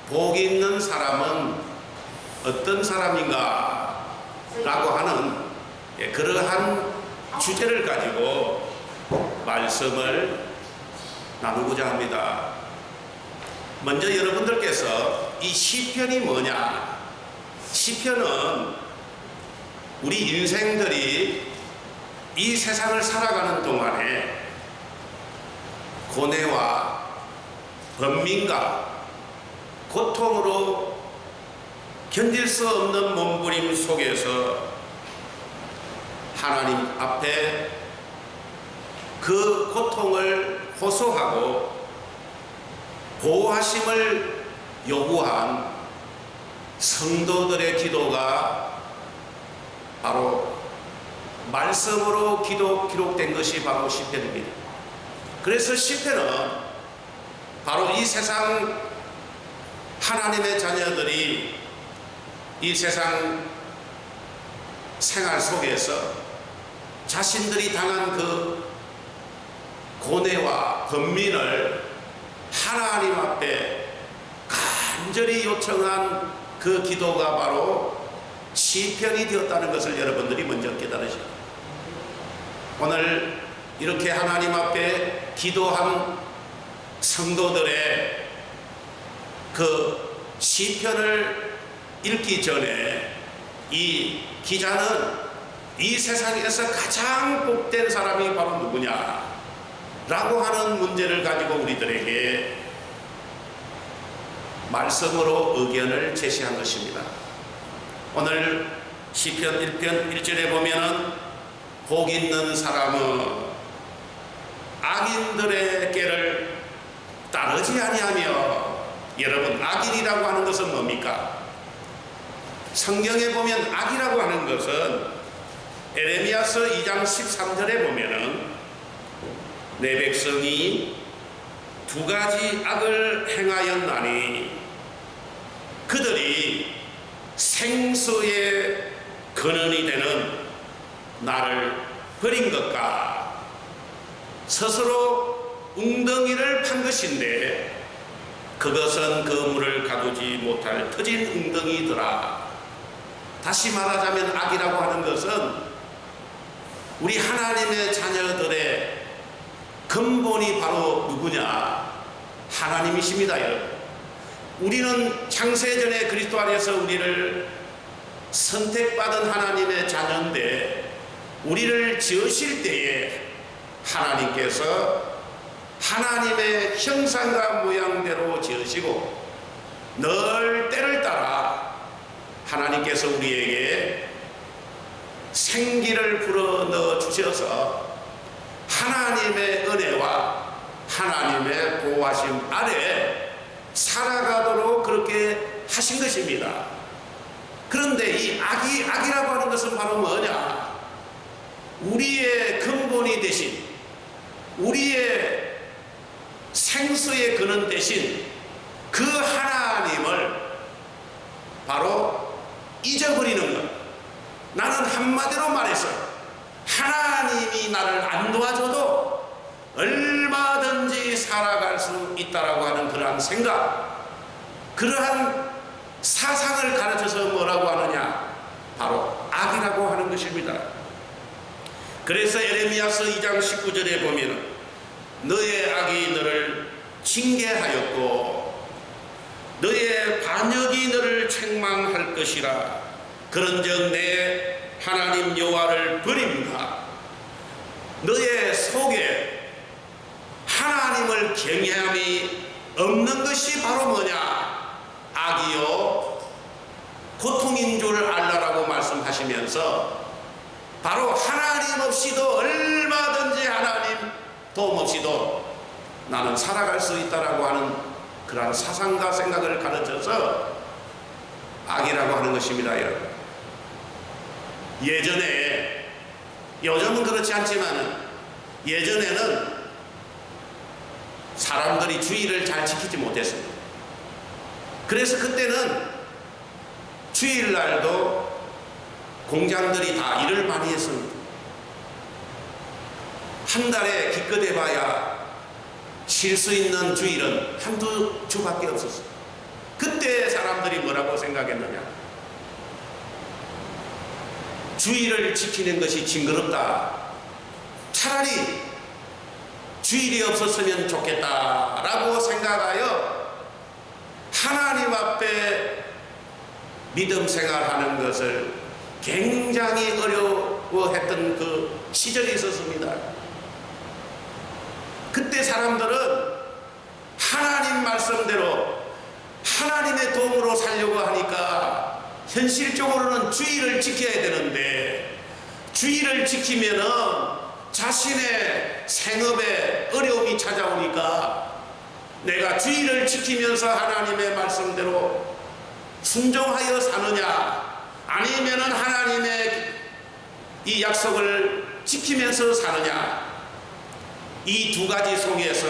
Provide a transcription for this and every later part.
복 있는 사람은 어떤 사람인가 라고 하는 그러한 주제를 가지고 말씀을 나누고자 합니다. 먼저 여러분들께서 이 시편이 뭐냐? 시편은 우리 인생들이 이 세상을 살아가는 동안에 고뇌와 번민과 고통으로 견딜 수 없는 몸부림 속에서 하나님 앞에 그 고통을 호소하고 보호하심을 요구한 성도들의 기도가 바로 말씀으로 기록된 것이 바로 시편입니다. 그래서 시편은 바로 이 세상 하나님의 자녀들이 이 세상 생활 속에서 자신들이 당한 그 고뇌와 번민을 하나님 앞에 간절히 요청한 그 기도가 바로 시편이 되었다는 것을 여러분들이 먼저 깨달으시고, 오늘 이렇게 하나님 앞에 기도한 성도들의 그 시편을 읽기 전에 이 기자는 이 세상에서 가장 복된 사람이 바로 누구냐 라고 하는 문제를 가지고 우리들에게 말씀으로 의견을 제시한 것입니다. 오늘 시편 1편 1절에 보면은 복 있는 사람은 악인들의 꾀를 따르지 아니하며, 여러분 악인이라고 하는 것은 뭡니까? 성경에 보면 악이라고 하는 것은 에레미야서 2장 13절에 보면은 내 백성이 두 가지 악을 행하였나니 그들이 생수의 근원이 되는 나를 버린 것과 스스로 웅덩이를 판 것인데 그것은 그 물을 가두지 못할 터진 웅덩이더라. 다시 말하자면 악이라고 하는 것은 우리 하나님의 자녀들의 근본이 바로 누구냐? 하나님이십니다, 여러분. 우리는 창세전에 그리스도 안에서 우리를 선택받은 하나님의 자녀인데, 우리를 지으실 때에 하나님께서 하나님의 형상과 모양대로 지으시고 늘 때를 따라 하나님께서 우리에게 생기를 불어넣어 주셔서 하나님의 은혜와 하나님의 보호하심 아래 살아가도록 그렇게 하신 것입니다. 그런데 이 악이라고 하는 것은 바로 뭐냐? 우리의 근본이 되신, 우리의 생수의 근원 되신 그 하나님을 바로 잊어버리는 것. 나는 한마디로 말해서 하나님이 나를 안 도와줘도 얼마든지 살아갈 수 있다라고 하는 그러한 생각, 그러한 사상을 가르쳐서 뭐라고 하느냐? 바로 악이라고 하는 것입니다. 그래서 에레미야서 2장 19절에 보면 너의 악이 너를 징계하였고 너의 반역이 너를 책망할 것이라. 그런즉 내 하나님 여호와를 버림과 너의 속에 하나님을 경외함이 없는 것이 바로 뭐냐? 악이요 고통인 줄 알라라고 말씀하시면서 바로 하나님 없이도 얼마든지 하나님 도움 없이도 나는 살아갈 수 있다라고 하는 그러한 사상과 생각을 가르쳐서 악이라고 하는 것입니다, 여러분. 예전에, 요즘은 그렇지 않지만 예전에는 사람들이 주의를 잘 지키지 못했습니다. 그래서 그때는 주일날도 공장들이 다 일을 많이 했습니다. 한 달에 기껏 해봐야 쉴 수 있는 주일은 한두 주밖에 없었어요. 그때 사람들이 뭐라고 생각했느냐? 주의를 지키는 것이 징그럽다. 차라리 주일이 없었으면 좋겠다라고 생각하여 하나님 앞에 믿음 생활하는 것을 굉장히 어려워했던 그 시절이 있었습니다. 그때 사람들은 하나님 말씀대로 하나님의 도움으로 살려고 하니까 현실적으로는 주의를 지켜야 되는데, 주의를 지키면은 자신의 생업에 어려움이 찾아오니까 내가 주의를 지키면서 하나님의 말씀대로 순종하여 사느냐, 아니면은 하나님의 이 약속을 지키면서 사느냐, 이 두 가지 속에서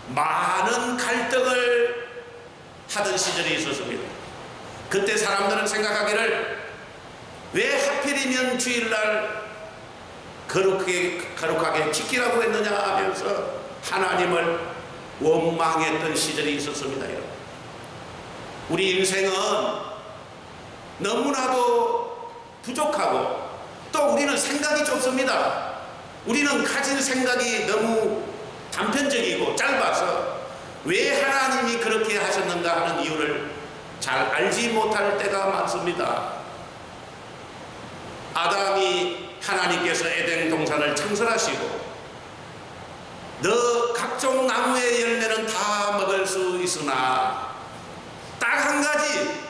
많은 갈등을 하던 시절이 있었습니다. 그때 사람들은 생각하기를 왜 하필이면 주일날 거룩하게 지키라고 했느냐 하면서 하나님을 원망했던 시절이 있었습니다. 우리 인생은 너무나도 부족하고 또 우리는 생각이 좁습니다. 우리는 가진 생각이 너무 단편적이고 짧아서 왜 하나님이 그렇게 하셨는가 하는 이유를 잘 알지 못할 때가 많습니다. 아담이 하나님께서 에덴 동산을 창설하시고 너 각종 나무의 열매는 다 먹을 수 있으나 딱 한 가지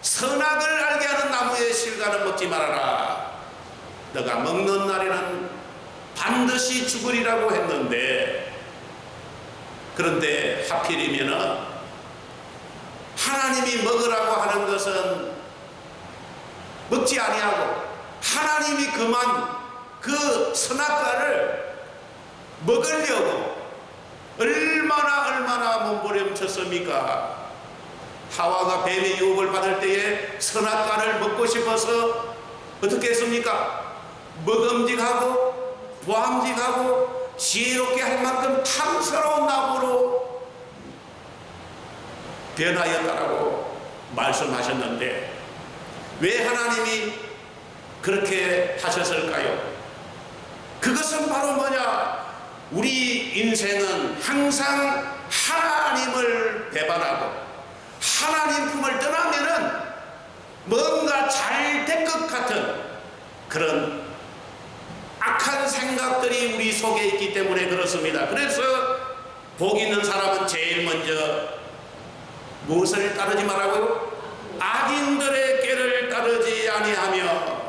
선악을 알게 하는 나무의 실과는 먹지 말아라. 너가 먹는 날에는 반드시 죽으리라고 했는데, 그런데 하필이면은 하나님이 먹으라고 하는 것은 먹지 아니하고 하나님이 그만 그 선악과를 먹으려고 얼마나 몸부림쳤습니까? 하와가 뱀의 유혹을 받을 때에 선악과를 먹고 싶어서 어떻게 했습니까? 먹음직하고 보암직하고 지혜롭게 할 만큼 탐스러운 나무로 변하였다라고 말씀하셨는데, 왜 하나님이 그렇게 하셨을까요? 그것은 바로 뭐냐? 우리 인생은 항상 하나님을 배반하고 하나님 품을 떠나면은 뭔가 잘 될 것 같은 그런 악한 생각들이 우리 속에 있기 때문에 그렇습니다. 그래서 복 있는 사람은 제일 먼저 무엇을 따르지 말라고요? 악인들의 꾀를 따르지 아니하며,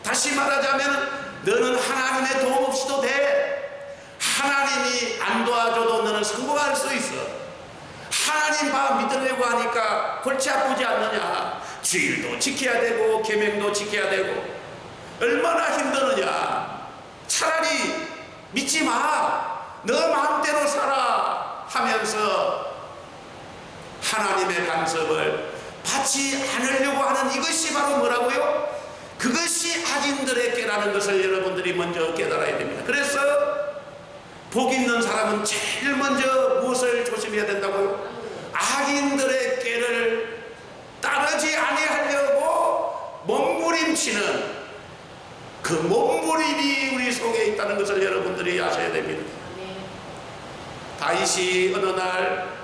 다시 말하자면 너는 하나님의 도움 없이도 돼. 하나님이 안 도와줘도 너는 성공할 수 있어. 하나님 믿으려고 하니까 골치 아프지 않느냐? 주일도 지켜야 되고 계명도 지켜야 되고 얼마나 힘드느냐? 차라리 믿지 마, 너 마음대로 살아 하면서 하나님의 간섭을 받지 않으려고 하는 이것이 바로 뭐라고요? 그것이 악인들의 꾀라는 것을 여러분들이 먼저 깨달아야 됩니다. 그래서 복 있는 사람은 제일 먼저 무엇을 조심해야 된다고요? 악인들의 꾀를 따르지 아니하려고 몸부림치는 그 몸부림이 우리 속에 있다는 것을 여러분들이 아셔야 됩니다. 다윗이 어느 날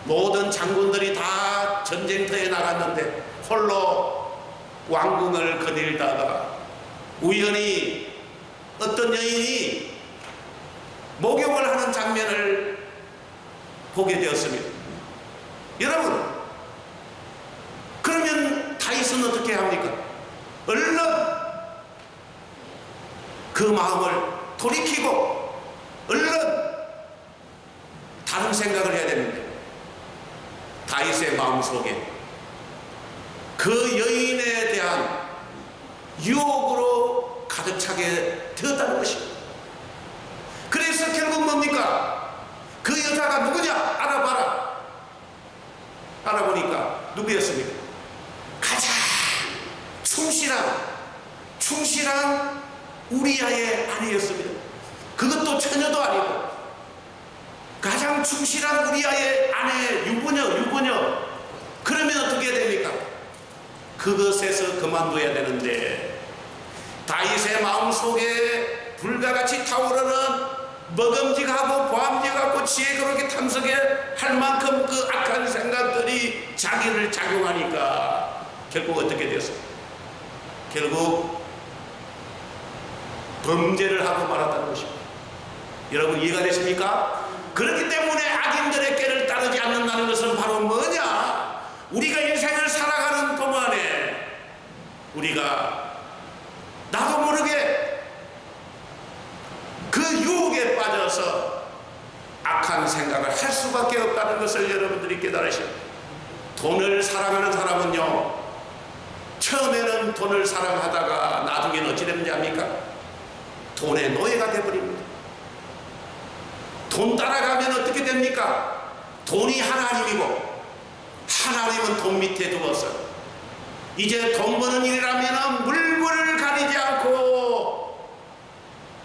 모든 장군들이 다 전쟁터에 나갔는데 홀로 왕궁을 거닐다가 우연히 어떤 여인이 목욕을 하는 장면을 보게 되었습니다. 여러분, 그러면 다윗은 어떻게 합니까? 얼른 그 마음을 돌이키고 얼른 다른 생각을 해야 되는데, 다윗의 마음속에 그 여인에 대한 유혹으로 가득 차게 되었다는 것입니다. 그래서 결국 뭡니까? 그 여자가 누구냐? 알아봐라. 알아보니까 누구였습니까? 가장 충실한 우리아의 아내였습니다. 그것도 처녀도 아니고 가장 충실한 우리아의 아내 유부녀 그것에서 그만둬야 되는데, 다윗의 마음속에 불과같이 타오르는 먹음직하고 보암직하고 지혜 그렇게 탐색해 할 만큼 그 악한 생각들이 자기를 작용하니까 결국 어떻게 됐어요? 결국 범죄를 하고 말았다는 것입니다. 여러분 이해가 되십니까? 그렇기 때문에 악인들의 꾀를 따르지 않는다는 것은 바로 뭐냐? 우리가 인생을 살아가는 동안에 우리가 나도 모르게 그 유혹에 빠져서 악한 생각을 할 수밖에 없다는 것을 여러분들이 깨달으시오. 돈을 사랑하는 사람은요, 처음에는 돈을 사랑하다가 나중에는 어찌 되는지 압니까? 돈의 노예가 되어버립니다. 돈 따라가면 어떻게 됩니까? 돈이 하나님이고 하나님은 돈 밑에 두어서 이제 돈 버는 일이라면 물불을 가리지 않고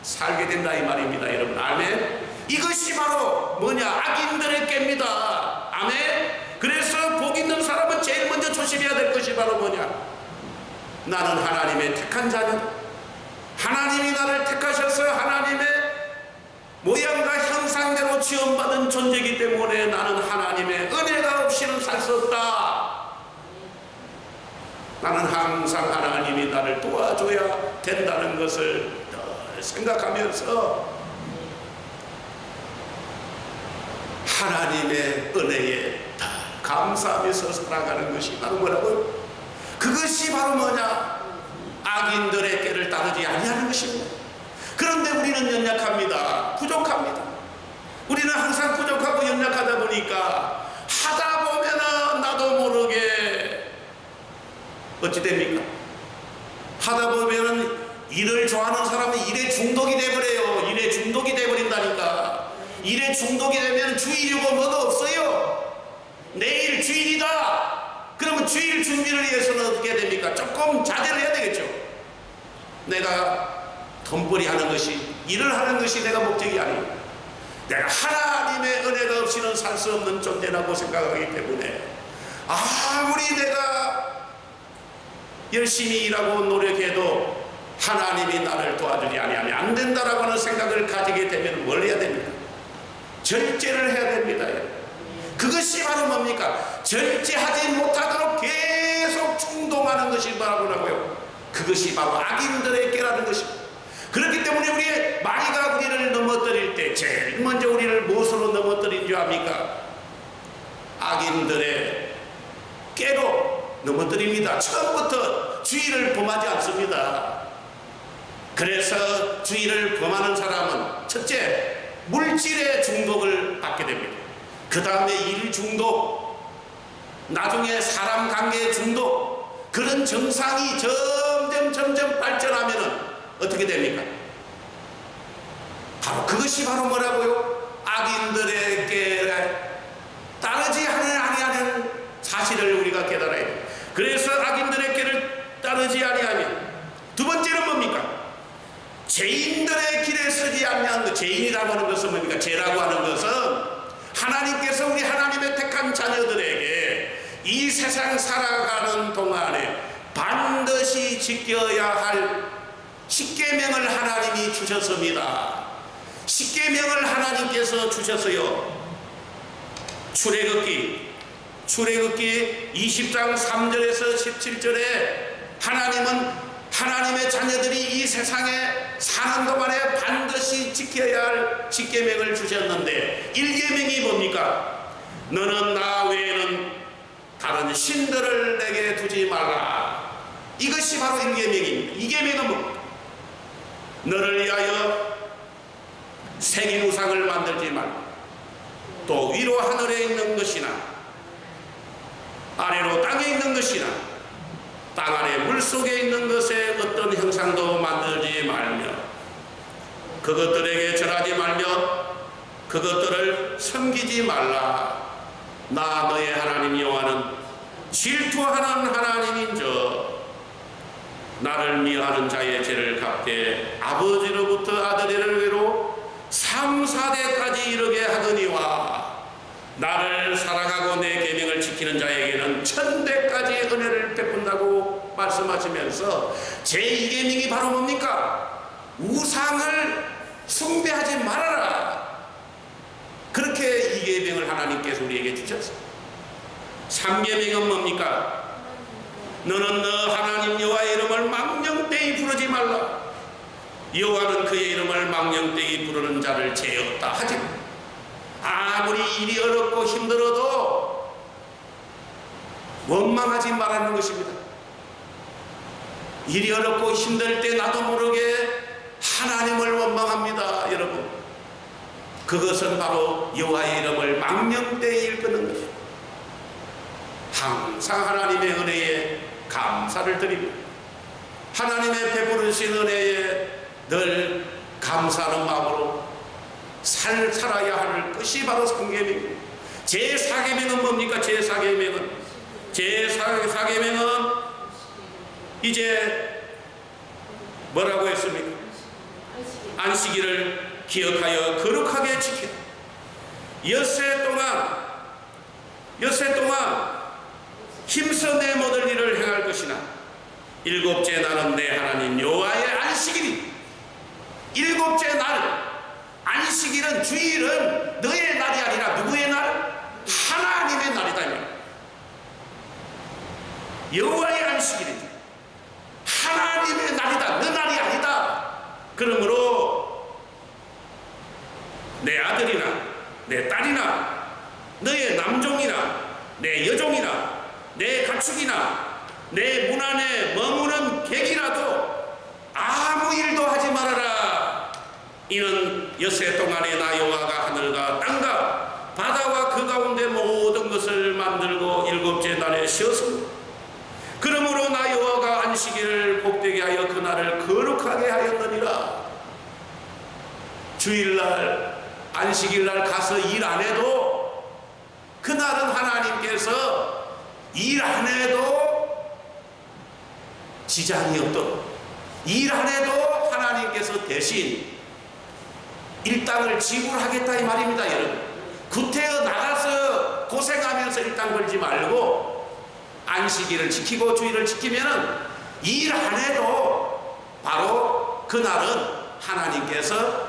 살게 된다 이 말입니다. 여러분 아멘? 이것이 바로 뭐냐? 악인들의 꾀입니다. 아멘? 그래서 복 있는 사람은 제일 먼저 조심해야 될 것이 바로 뭐냐? 나는 하나님의 택한 자녀다. 하나님이 나를 택하셔서 하나님의 모양과 형상대로 지원받은 존재이기 때문에 나는 하나님의 은혜가 없이는 살 수 없다. 나는 항상 하나님이 나를 도와줘야 된다는 것을 늘 생각하면서 하나님의 은혜에 다 감사하면서 살아가는 것이 바로 뭐라고요? 그것이 바로 뭐냐? 악인들의 꾀를 따르지 아니하는 것입니다. 그런데 우리는 연약합니다. 부족합니다. 우리는 항상 부족하고 연약하다 보니까 하다 보면은 나도 모르게 어찌 됩니까? 하다 보면은 일을 좋아하는 사람은 일에 중독이 돼버려요. 일에 중독이 돼버린다니까. 일에 중독이 되면 주일이고 뭐도 없어요. 내일 주일이다. 그러면 주일 준비를 위해서는 어떻게 됩니까? 조금 자제를 해야 되겠죠. 내가 돈벌이 하는 것이, 일을 하는 것이 내가 목적이 아니에요. 내가 하나님의 은혜가 없이는 살 수 없는 존재라고 생각하기 때문에 아무리 내가 열심히 일하고 노력해도 하나님이 나를 도와주지 아니하면 안 된다라고 하는 생각을 가지게 되면 뭘 해야 됩니까? 절제를 해야 됩니다. 그것이 바로 뭡니까? 절제하지 못하도록 계속 충동하는 것이 뭐라고요? 그것이 바로 악인들의 꾀라는 것입니다. 그렇기 때문에 우리의 마귀가 우리를 넘어뜨릴 때 제일 먼저 우리를 무엇으로 넘어뜨린 줄 압니까? 악인들의 꾀로 넘어뜨립니다. 처음부터 주의를 범하지 않습니다. 그래서 주의를 범하는 사람은 첫째, 물질의 중독을 받게 됩니다. 그 다음에 일 중독, 나중에 사람 관계의 중독, 그런 증상이 점점 발전하면은 어떻게 됩니까? 바로 그것이 바로 뭐라고요? 악인들의 꾀에 따르지 아니하는 사실을 우리가 깨달아야 돼요. 그래서 악인들의 꾀를 따르지 아니하면 두 번째는 뭡니까? 죄인들의 길에 서지 아니하는 것. 죄인이라고 하는 것은 뭡니까? 죄라고 하는 것은 하나님께서 우리 하나님의 택한 자녀들에게 이 세상 살아가는 동안에 반드시 지켜야 할 십계명을 하나님이 주셨습니다. 십계명을 하나님께서 주셨어요. 출애굽기 20장 3절에서 17절에 하나님은 하나님의 자녀들이 이 세상에 사는 동안에 반드시 지켜야 할 십계명을 주셨는데 1계명이 뭡니까? 너는 나 외에는 다른 신들을 내게 두지 말라. 이것이 바로 1계명입니다. 2계명은 뭡니까? 너를 위하여 생인 우상을 만들지 말고 또 위로 하늘에 있는 것이나 아래로 땅에 있는 것이나 땅 아래 물속에 있는 것에 어떤 형상도 만들지 말며 그것들에게 절하지 말며 그것들을 섬기지 말라. 나 너의 하나님 여호와는 질투하는 하나님인저 나를 미워하는 자의 죄를 갚게 아버지로부터 아들에게로 3, 4대까지 이르게 하더니와 나를 사랑하고 내 계명을 지키는 자에게는 1000대까지 은혜를 베푼다고 말씀하시면서 제2계명이 바로 뭡니까? 우상을 숭배하지 말아라. 그렇게 2계명을 하나님께서 우리에게 주셨어요. 3계명은 뭡니까? 너는 너 하나님 여호와의 이름을 망령되이 부르지 말라. 여호와는 그의 이름을 망령되이 부르는 자를 죄 없다 하지. 아무리 일이 어렵고 힘들어도 원망하지 말라는 것입니다. 일이 어렵고 힘들 때 나도 모르게 하나님을 원망합니다. 여러분, 그것은 바로 여호와의 이름을 망령되이 일컫는 것입니다. 항상 하나님의 은혜에 감사를 드립니다. 하나님의 베푸르신 은혜에 늘 감사하는 마음으로 살아야 할 것이 바로 3계명입니다. 제4계명은 뭡니까? 제4계명은 이제 뭐라고 했습니까? 안식일을 기억하여 거룩하게 지키라. 엿새 동안 힘써 내 모든 일을 행할 것이나 일곱째 날은 내 하나님 여호와의 안식일이. 일곱째 날, 안식일은, 주일은 너의 날이 아니라 누구의 날? 하나님의 날이다. 여호와의 안식일이지. 하나님의 날이다. 너 날이 아니다. 그러므로 내 아들이나 내 딸이나 너의 남종이나 내 여종이나 내 가축이나 내 문 안에 머무는 객이라도 아무 일도 하지 말아라. 이는 엿새 동안에 나 여호와가 하늘과 땅과 바다와 그 가운데 모든 것을 만들고 일곱째 날에 쉬었습니다. 그러므로 나 여호와가 안식일을 복되게 하여 그날을 거룩하게 하였느니라. 주일날, 안식일날 가서 일 안 해도 그날은 하나님께서 일 안 해도 지장이 없도록, 일 안 해도 하나님께서 대신 일당을 지불하겠다 이 말입니다. 여러분, 구태여 나가서 고생하면서 일당 벌지 말고 안식일을 지키고 주일을 지키면은 일 안 해도 바로 그날은 하나님께서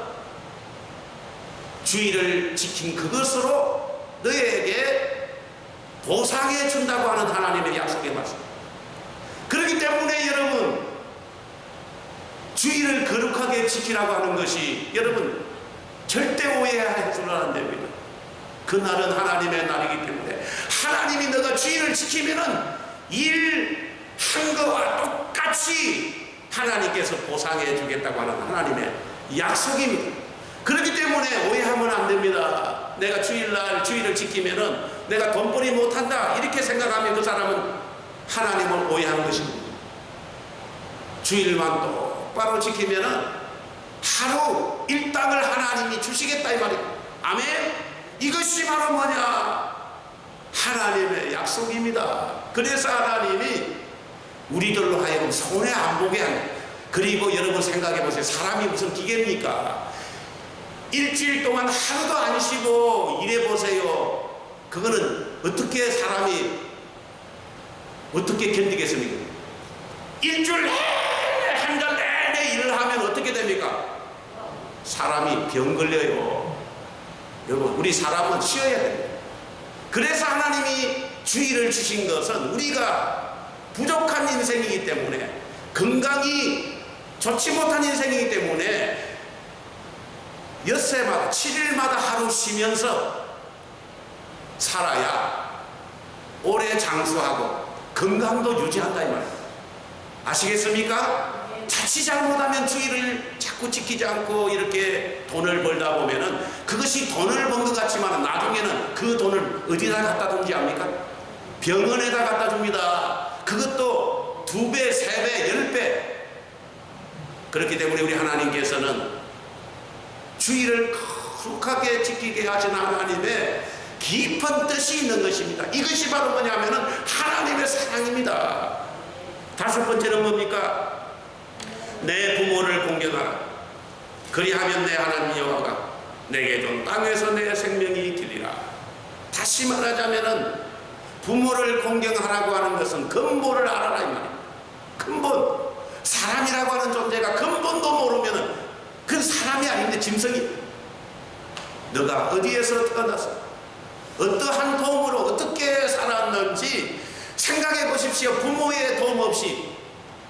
주일을 지킨 그것으로 너에게 보상해 준다고 하는 하나님의 약속의 말씀. 그렇기 때문에 여러분, 주일을 거룩하게 지키라고 하는 것이 여러분 절대 오해해서는 안 됩니다. 그날은 하나님의 날이기 때문에 하나님이 너가 주일을 지키면은 일한 거와 똑같이 하나님께서 보상해 주겠다고 하는 하나님의 약속입니다. 그렇기 때문에 오해하면 안 됩니다. 내가 주일날 주일을 지키면은 내가 돈벌이 못한다 이렇게 생각하면 그 사람은 하나님을 오해한 것입니다. 주일만 똑바로 지키면은 하루 일당을 하나님이 주시겠다 이 말이에요. 아멘. 이것이 바로 뭐냐? 하나님의 약속입니다. 그래서 하나님이 우리들로 하여금 손해 안 보게 하는. 그리고 여러분 생각해 보세요. 사람이 무슨 기계입니까? 일주일 동안 하루도 안 쉬고 일해 보세요. 그거는 어떻게 사람이 어떻게 견디겠습니까? 일주일 한 달 내내 일을 하면 어떻게 됩니까? 사람이 병 걸려요. 여러분, 우리 사람은 쉬어야 됩니다. 그래서 하나님이 주일을 주신 것은 우리가 부족한 인생이기 때문에, 건강이 좋지 못한 인생이기 때문에 엿새마다 7일마다 하루 쉬면서 살아야 오래 장수하고 건강도 유지한다 이 말이에요. 아시겠습니까? 자칫 잘못하면 주일을 자꾸 지키지 않고 이렇게 돈을 벌다 보면은 그것이 돈을 번 것 같지만 나중에는 그 돈을 어디다 갖다 둔지 압니까? 병원에다 갖다 줍니다. 그것도 2배, 3배, 10배. 그렇기 때문에 우리 하나님께서는 주일을 거룩하게 지키게 하신 하나님의 깊은 뜻이 있는 것입니다. 이것이 바로 뭐냐면은 하나님의 사랑입니다. 5번째는 뭡니까? 내 부모를 공경하라. 그리하면 내 하나님 여호와가 내게 준 땅에서 내 생명이 길리라. 다시 말하자면은 부모를 공경하라고 하는 것은 근본을 알아라 이 말입니다. 근본, 사람이라고 하는 존재가 근본도 모르면은 그건 사람이 아닌데 짐승이. 너가 어디에서 태어나서 어떠한 도움으로 어떻게 살았는지 생각해 보십시오. 부모의 도움 없이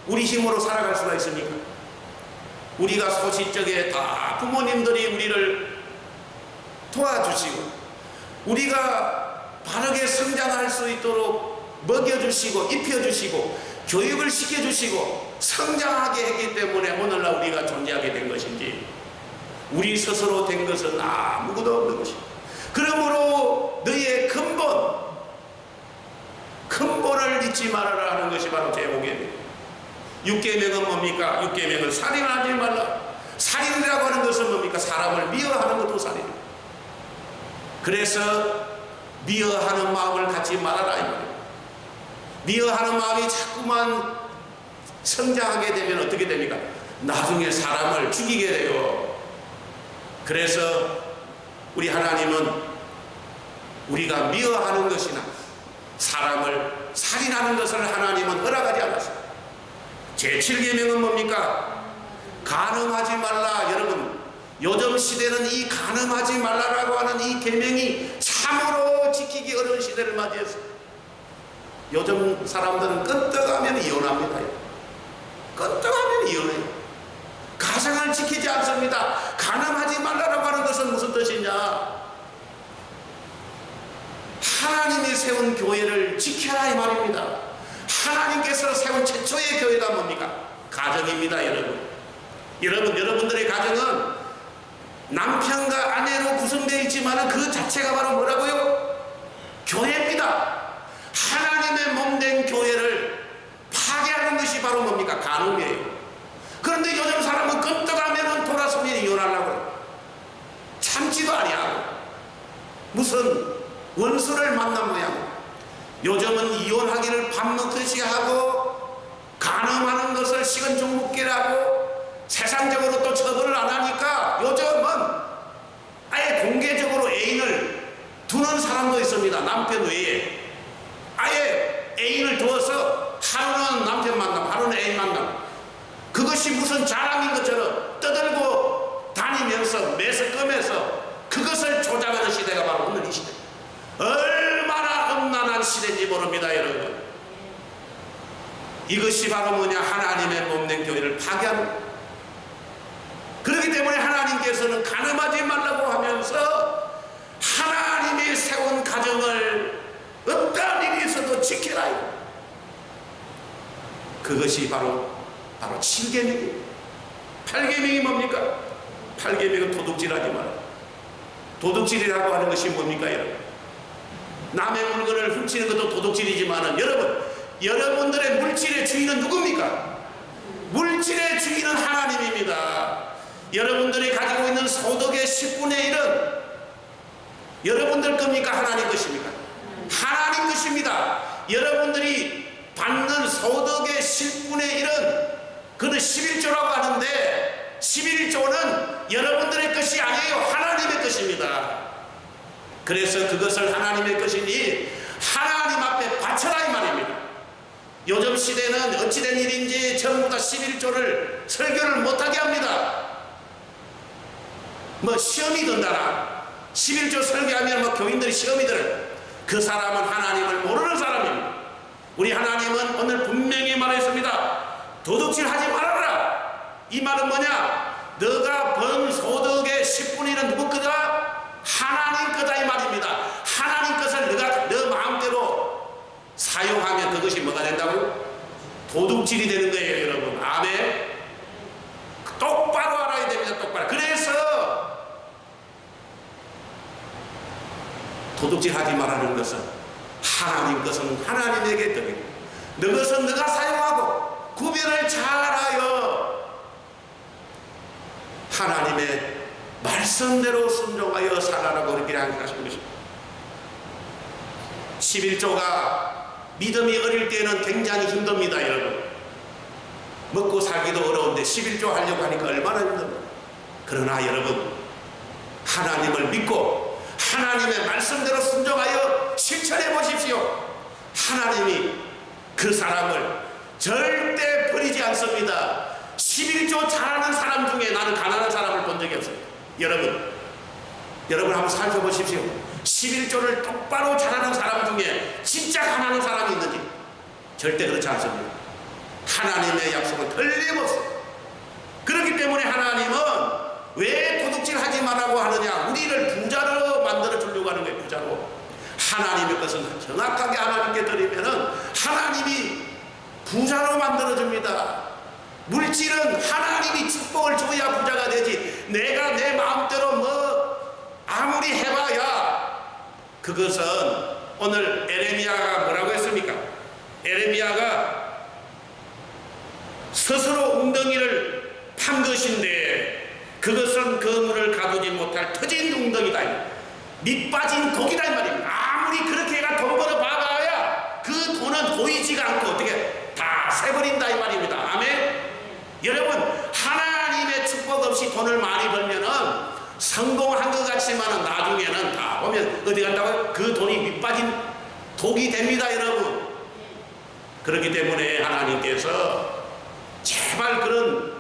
우리 힘으로 살아갈 수가 있습니까? 우리가 소시적에 다 부모님들이 우리를 도와주시고 우리가 바르게 성장할 수 있도록 먹여주시고 입혀주시고 교육을 시켜주시고 성장하게 했기 때문에 오늘날 우리가 존재하게 된 것인지 우리 스스로 된 것은 아무것도 없는 것입니다. 그러므로 너의 근본을 잊지 말아라 하는 것이 바로 제목입니다. 6계명은 뭡니까? 6계명은 살인하지 말라. 살인이라고 하는 것은 뭡니까? 사람을 미워하는 것도 살인입니다. 그래서 미워하는 마음을 갖지 말아라 이 말이에요. 미워하는 마음이 자꾸만 성장하게 되면 어떻게 됩니까? 나중에 사람을 죽이게 돼요. 그래서 우리 하나님은 우리가 미워하는 것이나 사람을 살인하는 것을 하나님은 허락하지 않았습니다. 제7계명은 뭡니까? 간음하지 말라. 여러분, 요즘 시대는 이 간음하지 말라라고 하는 이 계명이 참으로 지키기 어려운 시대를 맞이했어요. 요즘 사람들은 끄떡하면 이혼합니다. 끄떡하면 이혼해요. 가정을 지키지 않습니다. 간음하지 말라라고 하는 것은 무슨 뜻이냐? 하나님이 세운 교회를 지켜라 이 말입니다. 하나님께서 세운 최초의 교회가 뭡니까? 가정입니다. 여러분들의 가정은 남편과 아내로 구성되어 있지만 그 자체가 바로 뭐라고요? 교회입니다. 하나님의 몸된 교회를 파괴하는 것이 바로 뭡니까? 간음이에요. 그런데 요즘 사람은 끄떡하면 돌아서면 이혼하려고 해요. 참지도 아니하고 무슨 원수를 만난 모양. 요즘은 이혼하기를 밥 먹듯이 하고 간음하는 것을 식은 죽 먹기라고 세상적으로 또 처벌을 안 하니까 요즘은 아예 공개적으로 애인을 두는 사람도 있습니다. 남편 외에 아예 애인을 두어서 하루는 남편 만남, 하루는 애인 만남. 그것이 무슨 자랑인 것처럼 떠들고 다니면서 매석검에서 그것을 조장하는 시대가 바로 오늘 이 시대. 얼마나 험난한 시대인지 모릅니다, 여러분. 이것이 바로 뭐냐? 하나님의 몸된 교회를 파괴하는. 그렇기 때문에 하나님께서는 간음하지 말라고 하면서 하나님이 세운 가정을 어떠한 일이 있어도 지켜라. 그것이 바로 7계명이에요. 8계명이 뭡니까? 8계명은 도둑질하지 마라. 도둑질이라고 하는 것이 뭡니까, 여러분? 남의 물건을 훔치는 것도 도둑질이지만은 여러분들의 물질의 주인은 누굽니까? 물질의 주인은 하나님입니다. 여러분들이 가지고 있는 소득의 10분의 1은 여러분들 겁니까? 하나님 것입니까? 하나님 것입니다. 여러분들이 받는 소득의 10분의 1은 그는 11조라고 하는데 11조는 여러분들의 것이 아니에요. 하나님의 것입니다. 그래서 그것을 하나님의 것이니 하나님 앞에 바쳐라 이 말입니다. 요즘 시대는 어찌된 일인지 전부 다 11조를 설교를 못하게 합니다. 뭐 시험이 든다나 11조 설교하면 뭐 교인들이 시험이 들어요. 그 사람은 하나님을 모르는 사람입니다. 우리 하나님은 오늘 분명히 말했습니다. 도둑질 하지 말아라. 이 말은 뭐냐? 너가 번 소득의 10분의 1은 누구 거다? 하나님 거다 이 말입니다. 하나님 것을 너가 너 마음대로 사용하면 그것이 뭐가 된다고요? 도둑질이 되는 거예요, 여러분. 아멘. 똑바로 알아야 됩니다. 똑바로. 그래서 도둑질 하지 말라는 것은 하나님 것은 하나님에게 드리고 너 것은 너가 사용하고 구별을 잘하여 하나님의 말씀대로 순종하여 살아라고 그렇게 하신 것입니다. 11조가 믿음이 어릴 때는 굉장히 힘듭니다, 여러분. 먹고 살기도 어려운데 11조 하려고 하니까 얼마나 힘듭니까? 그러나 여러분, 하나님을 믿고 하나님의 말씀대로 순종하여 실천해 보십시오. 하나님이 그 사람을 절대 버리지 않습니다. 11조 잘하는 사람 중에 나는 가난한 사람을 본 적이 없어요. 여러분 한번 살펴보십시오. 11조를 똑바로 잘하는 사람 중에 진짜 가난한 사람이 있는지. 절대 그렇지 않습니다. 하나님의 약속은 틀림없어요. 그렇기 때문에 하나님은 왜 도둑질 하지 말라고 하느냐, 우리를 부자로 만들어 주려고 하는 거예요. 부자로. 하나님의 것은 정확하게 하나님께 드리면은 하나님이 부자로 만들어 줍니다. 물질은 하나님이 축복을 줘야 부자가 되지, 내가 내 마음대로 뭐 아무리 해봐야. 그것은 오늘 에레미야가 뭐라고 했습니까? 에레미야가 스스로 웅덩이를 판 것인데 그것은 그물을 가두지 못할 터진 웅덩이다, 밑 빠진 독이다 이 말입니다. 아무리 그렇게 해가 돈 벌어 봐봐야 그 돈은 보이지가 않고 어떻게 다 새버린다 이 말입니다. 아멘. 여러분, 하나님의 축복 없이 돈을 많이 벌면은 성공한 것 같지만은 나중에는 다 보면 어디 간다고요? 그 돈이 밑 빠진 독이 됩니다, 여러분. 그렇기 때문에 하나님께서 제발 그런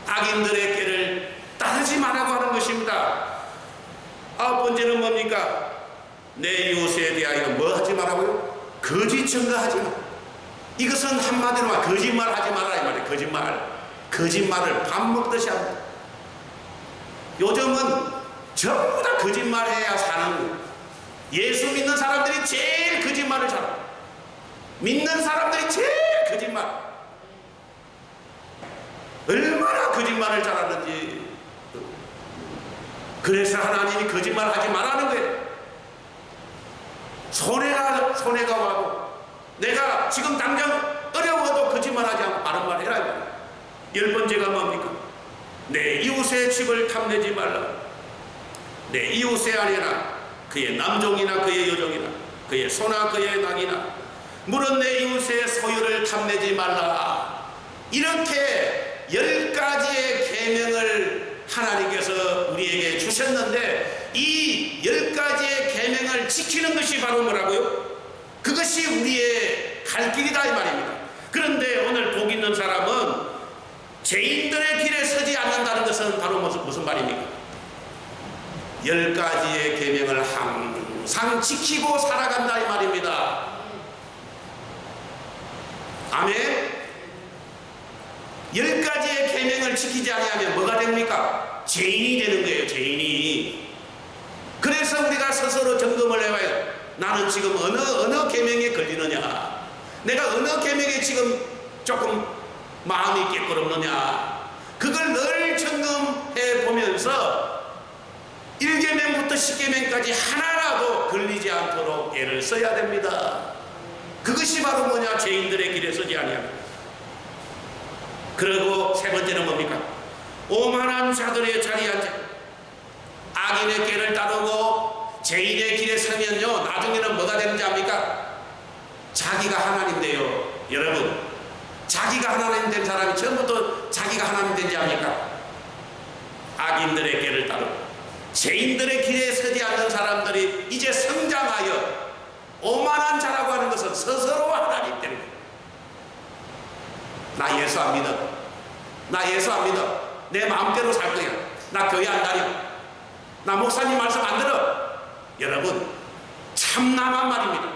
악인들의 길을 따르지 말라고 하는 것입니다. 아홉 번째는 뭡니까? 내 이웃에 대하여 뭐 하지 말라고요? 거짓 증거하지 마. 이것은 한마디로 말 거짓말 하지 말라 이 말이에요. 거짓말을 밥 먹듯이 합니다. 요즘은 전부 다 거짓말해야 사는 거예요. 예수 믿는 사람들이 제일 거짓말을 잘해요. 믿는 사람들이 제일 거짓말. 얼마나 거짓말을 잘하는지. 그래서 하나님이 거짓말하지 말라는 거예요. 손해가 와도 내가 지금 당장 어려워도 거짓말하지 않고 바른 말 해라. 10번째가 뭡니까? 내 이웃의 집을 탐내지 말라. 내 이웃의 아내나 그의 남종이나 그의 여종이나 그의 소나 그의 낙이나 물은 내 이웃의 소유를 탐내지 말라. 이렇게 10가지의 계명을 하나님께서 우리에게 주셨는데 이 10가지의 계명을 지키는 것이 바로 뭐라고요? 그것이 우리의 갈 길이다 이 말입니다. 그런데 오늘 복 있는 사람은 죄인들의 길에 서지 않는다는 것은 바로 무슨 말입니까? 10가지의 계명을 항상 지키고 살아간다 이 말입니다. 아멘. 10가지의 계명을 지키지 않으면 뭐가 됩니까? 죄인이 되는 거예요. 죄인이. 그래서 우리가 스스로 점검을 해봐요. 나는 지금 어느 계명에 걸리느냐, 내가 어느 계명에 지금 조금 마음이 깨끗없느냐, 그걸 늘 점검해 보면서 1계명부터 10계명까지 하나라도 걸리지 않도록 애를 써야 됩니다. 그것이 바로 뭐냐? 죄인들의 길에 서지 아니하면. 그리고 세 번째는 뭡니까? 오만한 자들의 자리에 앉아 악인의 길을 따르고 죄인의 길에 서면요, 나중에는 뭐가 되는지 압니까? 자기가 하나님 돼요. 여러분, 자기가 하나님 된 사람이 처음부터 자기가 하나님 된지 압니까? 악인들의 길을 따르고 죄인들의 길에 서지 않는 사람들이 이제 성장하여 오만한 자라고 하는 것은 스스로 하나님 되는 거예요. 나 예수 안 믿어. 나 예수 안 믿어. 내 마음대로 살 거야. 나 교회 안 다녀. 나 목사님 말씀 안 들어. 여러분, 참남한 말입니다.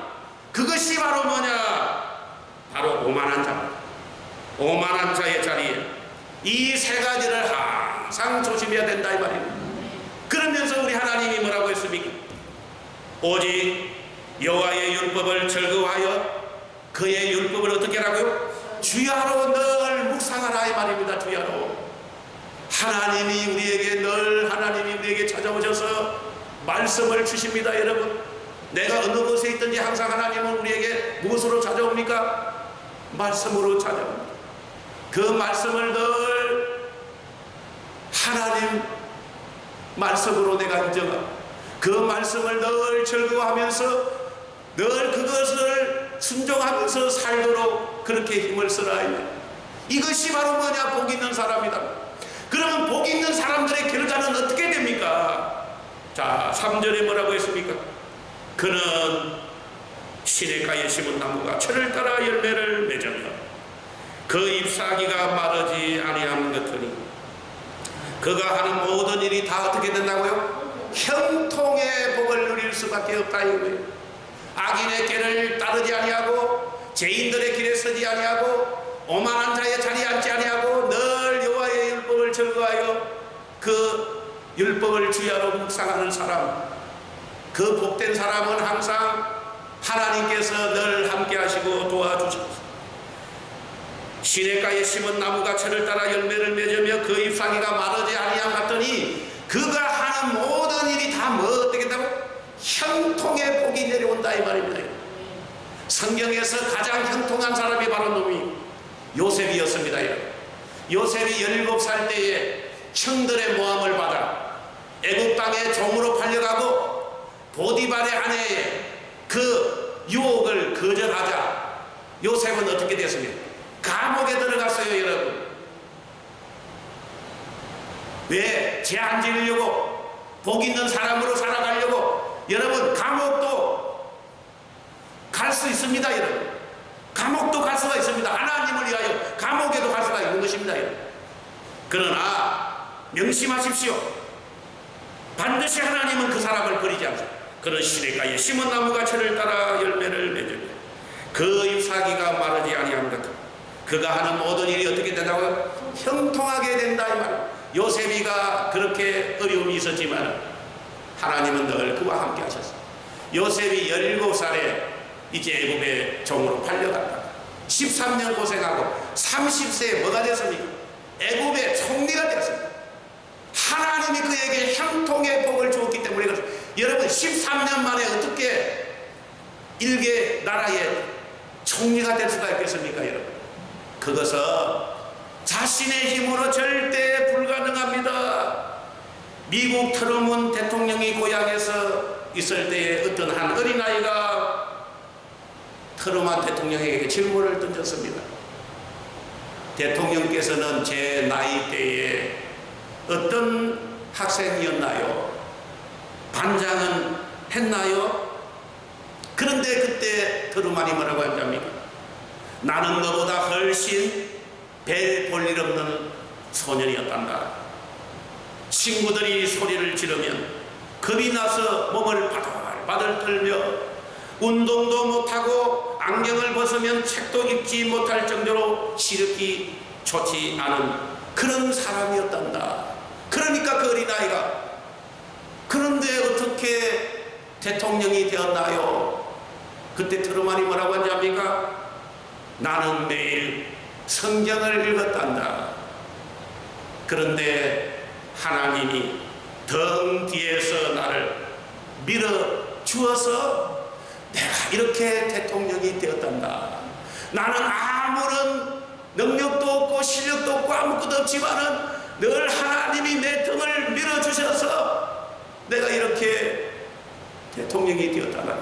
그것이 바로 뭐냐? 바로 오만한 자입니다. 오만한 자의 자리에 이 세 가지를 항상 조심해야 된다 이 말입니다. 그러면서 우리 하나님이 뭐라고 했습니까? 오직 여호와의 율법을 즐거워하여 그의 율법을 어떻게 하라고요? 주야로 늘 묵상하라 이 말입니다. 주야로. 하나님이 우리에게 찾아오셔서 말씀을 주십니다. 여러분, 내가 어느 곳에 있든지 항상 하나님은 우리에게 무엇으로 찾아옵니까? 말씀으로 찾아옵니다. 그 말씀을 늘 하나님 말씀으로 내가 인정하고 그 말씀을 늘 즐거워하면서 늘 그것을 순종하면서 살도록 그렇게 힘을 쓰라. 이것이 바로 뭐냐? 복 있는 사람이다. 그러면 복 있는 사람들의 결과는 어떻게 됩니까? 자, 3절에 뭐라고 했습니까? 그는 시냇가에 심은 나무가 철을 따라 열매를 맺으며 그 잎사귀가 마르지 아니함 같으니 그가 하는 모든 일이 다 어떻게 된다고요? 형통의 복을 누릴 수밖에 없다 이거예요. 악인의 길을 따르지 아니하고 죄인들의 길에 서지 아니하고 오만한 자의 자리에 앉지 아니하고 늘 여호와의 율법을 즐거워하여 그 율법을 주야로 묵상하는 사람, 그 복된 사람은 항상 하나님께서 늘 함께 하시고 도와주셔서 시냇가에 심은 나무가 철을 따라 열매를 맺으며 그 잎사귀가 마르지 아니함 같더니 그가 하는 모든 일이 다 뭐 어떻게 된다고? 형통의 복이 내려온다 이 말입니다. 성경에서 가장 형통한 사람이 바로 놈이 요셉이었습니다. 요셉이 17살 때에 형들의 모함을 받아 애굽 땅에 종으로 팔려가고 보디발의 아내의 그 유혹을 거절하자 요셉은 어떻게 됐습니까? 감옥에 들어갔어요. 여러분, 왜? 죄 안 지으려고 복 있는 사람으로 살아가려고. 여러분, 감옥도 갈 수 있습니다. 여러분, 감옥도 갈 수가 있습니다. 하나님을 위하여 감옥에도 갈 수가 있는 것입니다. 여러분. 그러나 명심하십시오. 반드시 하나님은 그 사람을 버리지 않습니다. 그런 시냇가에 심은 나무가 철을 따라 열매를 맺으며 그 잎사귀가 마르지 아니함 같아 그가 하는 모든 일이 어떻게 된다고요? 형통하게 된다 이 말. 요셉이가 그렇게 어려움이 있었지만 하나님은 늘 그와 함께 하셨어요. 요셉이 17살에 이제 애굽의 종으로 팔려갔다. 13년 고생하고 30세에 뭐가 됐습니까? 애굽의 총리가 되었습니다. 하나님이 그에게 형통의 복을 주었기 때문에 여러분 13년 만에 어떻게 일개 나라의 총리가 될 수가 있겠습니까? 여러분, 그것은 자신의 힘으로 절대 불가능합니다. 미국 트럼프 대통령이 고향에서 있을 때에 어떤 한 어린아이가 트럼프 대통령에게 질문을 던졌습니다. 대통령께서는 제 나이대에 어떤 학생이었나요? 반장은 했나요? 그런데 그때 트루만이 뭐라고 하냐면 나는 너보다 훨씬 별 볼 일 없는 소년이었단다. 친구들이 소리를 지르면 겁이 나서 몸을 바들바들 떨며 운동도 못하고 안경을 벗으면 책도 읽지 못할 정도로 시력이 좋지 않은 그런 사람이었단다. 그러니까 그 어린아이가 그런데 어떻게 대통령이 되었나요? 그때 트루만이 뭐라고 하냐니까 나는 매일 성경을 읽었단다. 그런데 하나님이 등 뒤에서 나를 밀어주어서 내가 이렇게 대통령이 되었단다. 나는 아무런 능력도 없고 실력도 없고 아무것도 없지만은 늘 하나님이 내 등을 밀어주셔서 내가 이렇게 대통령이 되었다는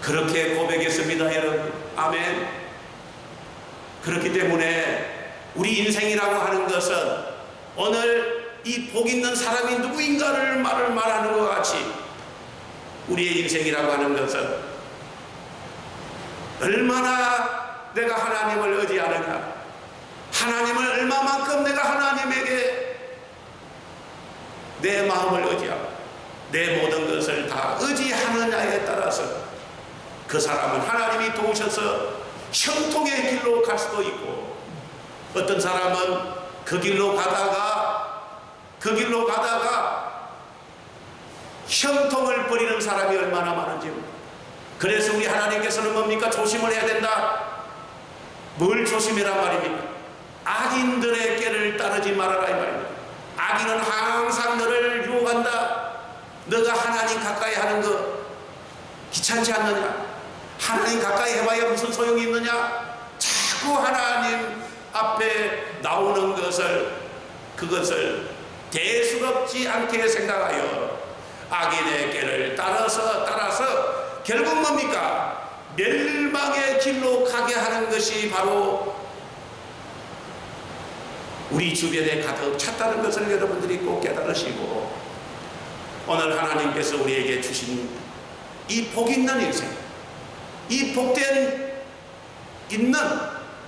그렇게 고백했습니다. 여러분, 아멘. 그렇기 때문에 우리 인생이라고 하는 것은 오늘 이 복 있는 사람이 누구인가를 말하는 것 같이 우리의 인생이라고 하는 것은 얼마나 내가 하나님을 의지하느냐, 하나님을 얼마만큼 내가 하나님에게 내 마음을 의지하고 내 모든 것을 다 의지하느냐에 따라서 그 사람은 하나님이 도우셔서 형통의 길로 갈 수도 있고, 어떤 사람은 그 길로 가다가 형통을 버리는 사람이 얼마나 많은지. 그래서 우리 하나님께서는 뭡니까? 조심을 해야 된다. 뭘 조심해란 말입니까? 악인들의 길을 따르지 말아라 이 말입니다. 악인은 항상 너를 유혹한다. 너가 하나님 가까이 하는 거 귀찮지 않느냐? 하나님 가까이 해봐야 무슨 소용이 있느냐? 자꾸 하나님 앞에 나오는 그것을 대수롭지 않게 생각하여 악인의 길을 따라서 결국 뭡니까? 멸망의 길로 가게 하는 것이 바로 우리 주변에 가득 찼다는 것을 여러분들이 꼭 깨달으시고, 오늘 하나님께서 우리에게 주신 이 복 있는 인생, 이 복된 있는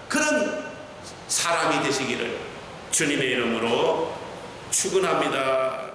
그런 사람이 되시기를 주님의 이름으로 축원합니다.